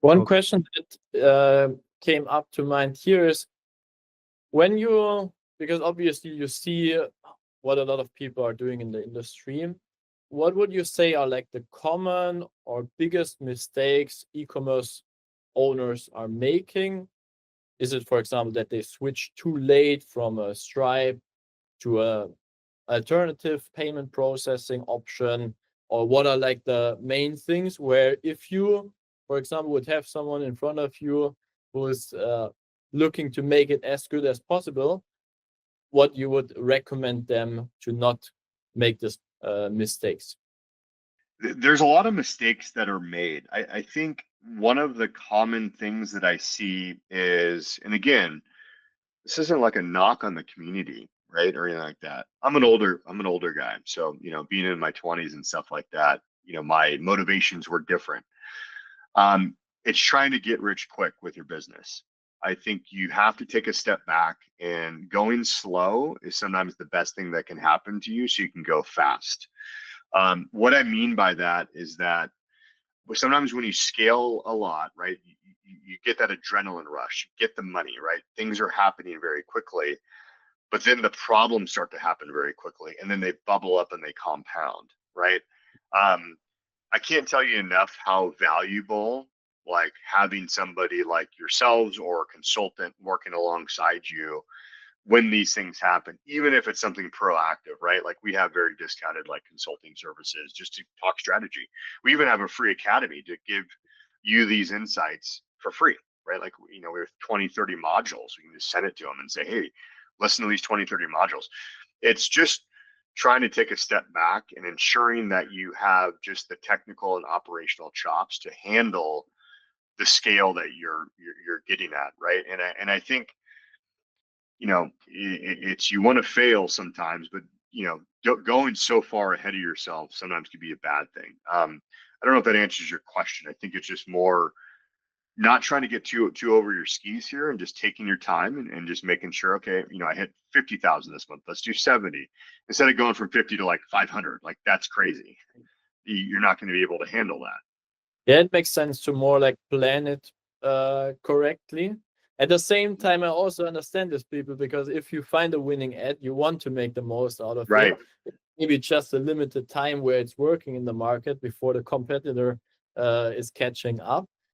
One Okay. question that came up to mind here is because obviously you see what a lot of people are doing in the industry, what would you say are like the common or biggest mistakes e-commerce owners are making? Is it, for example, that they switch too late from a Stripe to a alternative payment processing option? Or what are like the main things where if you, for example, would have someone in front of you who is looking to make it as good as possible, what you would recommend them to not make this mistakes? There's a lot of mistakes that are made. I think one of the common things that I see is, and again, this isn't like a knock on the community, right, or anything like that. I'm an older guy, so being in my 20s and stuff like that, my motivations were different. It's trying to get rich quick with your business. I think you have to take a step back, and going slow is sometimes the best thing that can happen to you, so you can go fast. What I mean by that is that sometimes when you scale a lot, right, you get that adrenaline rush, you get the money, right? Things are happening very quickly, but then the problems start to happen very quickly, and then they bubble up and they compound, right? I can't tell you enough how valuable like having somebody like yourselves or a consultant working alongside you when these things happen, even if it's something proactive, right? Like we have very discounted like consulting services just to talk strategy. We even have a free academy to give you these insights for free, right? Like, we have 20, 30 modules. We can just send it to them and say, hey, listen to these 20, 30 modules. It's just trying to take a step back and ensuring that you have just the technical and operational chops to handle the scale that you're getting at, right? And I think it's you want to fail sometimes, but going so far ahead of yourself sometimes can be a bad thing. I don't know if that answers your question. I think it's just more not trying to get too over your skis here and just taking your time and just making sure, okay, I hit 50,000 this month. Let's do 70 instead of going from 50 to like 500. Like that's crazy. You're not going to be able to handle that. Yeah, it makes sense to more like plan it correctly. At the same time, I also understand these people, because if you find a winning ad, you want to make the most out of Right. it. Maybe just a limited time where it's working in the market before the competitor is catching up.